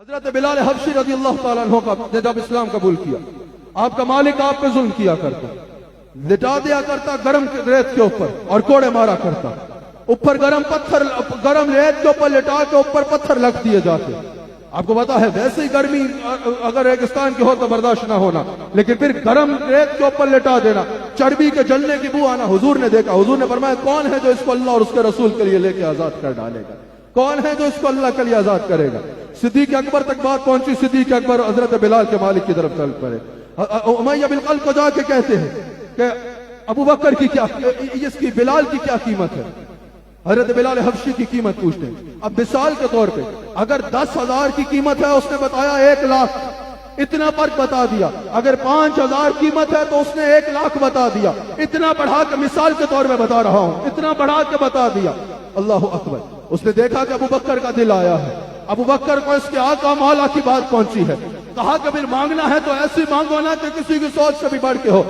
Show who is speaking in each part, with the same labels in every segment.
Speaker 1: حضرت بلال حبشی رضی اللہ تعالیٰ عنہ کا جب اسلام قبول کیا، آپ کا مالک آپ پہ ظلم کیا کرتا، لٹا دیا کرتا گرم ریت کے اوپر اور کوڑے مارا کرتا، اوپر گرم ریت کے اوپر لٹا کے اوپر پتھر لگ دیے جاتے۔ آپ کو پتا ہے ویسے ہی گرمی اگر ریگستان کی ہو تو برداشت نہ ہونا، لیکن پھر گرم ریت کے اوپر لٹا دینا، چربی کے جلنے کی بو آنا۔ حضور نے دیکھا، حضور نے فرمایا کون ہے جو اس کو اللہ اور اس کے رسول کے لیے لے کے آزاد کر ڈالے گا؟ کون ہے جو اس کو اللہ کے لیے آزاد کرے گا؟ صدیق اکبر تک بات پہنچی۔ صدیق اکبر حضرت بلال کے مالک کی طرف چل پڑے۔ امیہ بن خلف کو جا کے کہتے ہیں کہ ابو بکر کی کیا، اس کی بلال کی کیا قیمت ہے؟ حضرت بلال حبشی کی قیمت پوچھتے ہیں۔ اب مثال کے طور پہ اگر 10,000 کی قیمت ہے، اس نے بتایا 1 لاکھ، اتنا فرق بتا دیا۔ اگر 5,000 قیمت ہے تو اس نے 1 لاکھ بتا دیا۔ اتنا بڑھا کے، مثال کے طور پہ بتا رہا ہوں، اتنا بڑھا کے بتا دیا۔ اللہ اکبر۔ اس نے دیکھا کہ ابو بکر کا دل آیا ہے، ابو بکر کو اس کے آقا مولا کی بات پہنچی ہے۔ کہا کہ پھر مانگنا ہے تو ایسی مانگو نا کہ کسی کی سوچ سے بھی بڑھ کے ہو۔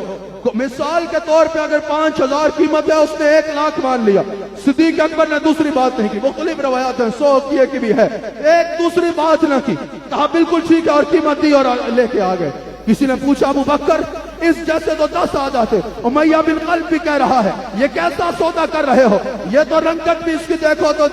Speaker 1: مثال کے طور پہ اگر 5,000 قیمت ہے، اس نے 1 لاکھ مان لیا۔ صدیق اکبر نے دوسری بات نہیں کی، مختلف روایات ہیں، 100 کی بھی ہے، ایک دوسری بات نہ کی، کہا بالکل ٹھیک ہے، اور قیمت دی اور لے کے آ گئے۔ کسی نے پوچھا ابو بکر اس جیسے تو 10 آ جاتے۔ امیہ بن خلف بھی کہہ رہا ہے یہ کیسا سودا کر رہے ہو؟ یہ تو رنگت بھی اس کی دیکھو تو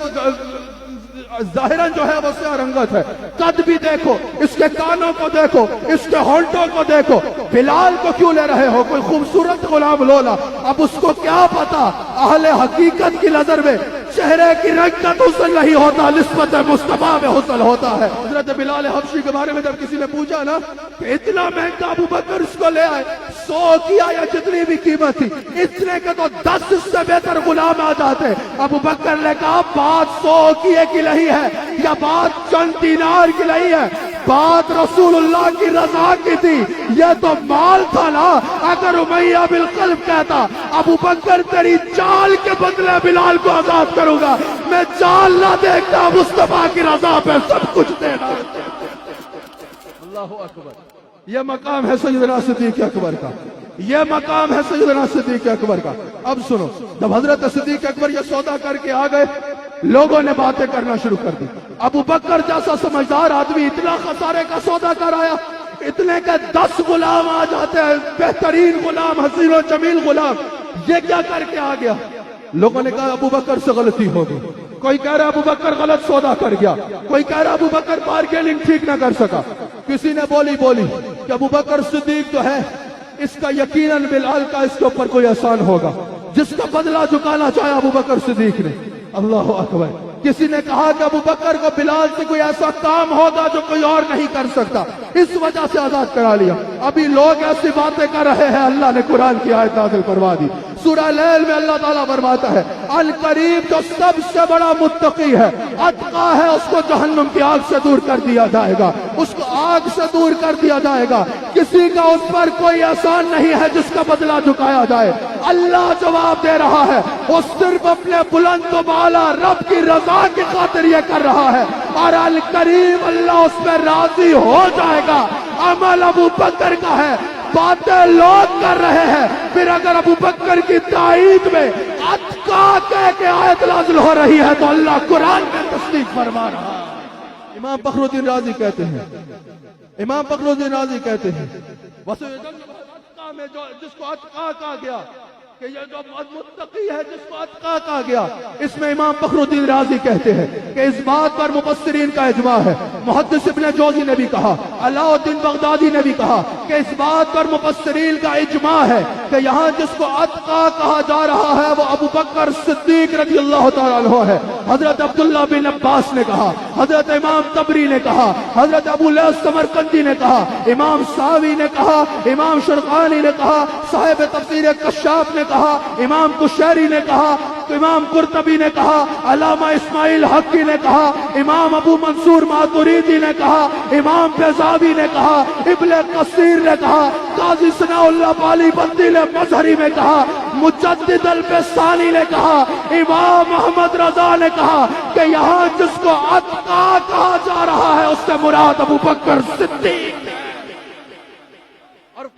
Speaker 1: ظاہراً جو ہے وہ سیاہ رنگت ہے، قد بھی دیکھو، اس کے کانوں کو دیکھو، اس کے ہونٹوں کو دیکھو۔ بلال کو کیوں لے رہے ہو؟ کوئی خوبصورت غلام لولا۔ اب اس کو کیا پتا اہل حقیقت کی نظر میں چہرے کی رنگت حسن نہیں ہوتا، نسبت مصطفیٰ میں حسن ہوتا ہے۔ حضرت بلال حبشی کے بارے میں جب کسی نے پوچھا نا کہ اتنا مہنگا ابو بکر اس کو لے آئے، 100 کی یا جتنی بھی قیمت تھی، اتنے کے تو 10 سے بہتر غلام آ جاتے۔ ابو بکر نے کہا بات 100 کی ایک ہی نہیں ہے، یا بات چند دینار کی نہیں ہے، بات رسول اللہ کی رضا کی تھی۔ یہ تو مال تھا نا۔ اگر امیہ بن خلف کہتا ابو بکر تیری چال کے بدلے بلال کو آزاد کروں گا، میں چال نہ دیکھتا، مصطفیٰ کی رضا پہ سب کچھ دینا۔ اللہ اکبر۔ یہ مقام ہے سیدنا صدیق اکبر کا، یہ مقام ہے سیدنا صدیق اکبر کا۔ اب سنو، جب حضرت صدیق اکبر یہ سودا کر کے آ گئے، لوگوں نے باتیں کرنا شروع کر دی۔ ابو بکر جیسا سمجھدار آدمی اتنا خسارے کا سودا کر آیا، اتنے کہ 10 غلام آ جاتے ہیں، بہترین غلام، حسین و جمیل غلام، یہ کیا کر کے آ گیا؟ لوگوں نے کہا ابو بکر سے غلطی ہو گئی۔ کوئی کہہ رہا ابو بکر غلط سودا کر گیا، کوئی کہہ رہا ابو بکر بارگیننگ ٹھیک نہ کر سکا۔ کسی نے بولی کہ ابو بکر صدیق جو ہے اس کا یقیناً بلال کا اس کے اوپر کوئی احسان ہوگا، جس کا بدلہ چکانا چاہا ابو بکر صدیق نے۔ اللہ اکبر۔ کسی نے کہا کہ ابو بکر کو بلال سے کوئی ایسا کام ہوگا جو کوئی اور نہیں کر سکتا، اس وجہ سے آزاد کرا لیا۔ ابھی لوگ ایسی باتیں کر رہے ہیں، اللہ نے قرآن کی آیت نازل فرما دی۔ سورہ لیل میں اللہ تعالیٰ فرماتا ہے القریب جو سب سے بڑا متقی ہے، اتقی ہے، اس کو جہنم کی آگ سے دور کر دیا جائے گا، اس کو آگ سے دور کر دیا جائے گا۔ کسی کا اس پر کوئی احسان نہیں ہے جس کا بدلہ چکایا جائے۔ اللہ جواب دے رہا ہے، وہ صرف اپنے بلند و بالا رب کی رضا کی خاطر یہ کر رہا ہے، اور القریب اللہ اس میں راضی ہو جائے گا۔ عمل ابو بکر کا ہے، باتیں لوگ کر رہے ہیں، پھر اگر ابو بکر کی تائید میں اتقا کہہ کے آیت نازل ہو رہی ہے تو اللہ قرآن میں تصدیق فرما رہا ہے۔ امام فخر الدین رازی کہتے ہیں، امام فخر الدین رازی کہتے ہیں اتقا میں جس کو اتقا کہا گیا، کہ یہ جو متقی ہے جس کو اتقا کہا گیا، اس میں امام فخر الدین رازی کہتے ہیں کہ اس بات پر مفسرین کا اجماع ہے۔ محدث ابن جوزی نے بھی کہا، علاء الدین بغدادی نے بھی کہا کہ اس بات پر مفسرین کا اجماع ہے کہ یہاں جس کو اتقا کہا جا رہا ہے وہ ابو بکر صدیق رضی اللہ تعالیٰ عنہ ہے۔ حضرت عبداللہ بن عباس نے کہا، حضرت امام طبری نے کہا، حضرت ابو لیث سمرقندی نے کہا، امام ساوی نے کہا، امام شرقانی نے کہا، صاحب تفسیر کشاف نے کہا، امام کشیری نے کہا، امام قرطبی نے کہا، علامہ اسماعیل حقی نے کہا، امام ابو منصور ماتریدی نے کہا، امام بیضاوی نے کہا، ابن کثیر نے کہا، قاضی ثناء اللہ بالی بندی نے مظہری میں کہا، مجدد البستانی نے کہا، امام محمد رضا نے کہا کہ یہاں جس کو اتقا کہا جا رہا ہے اس سے مراد ابو بکر صدیق۔ اور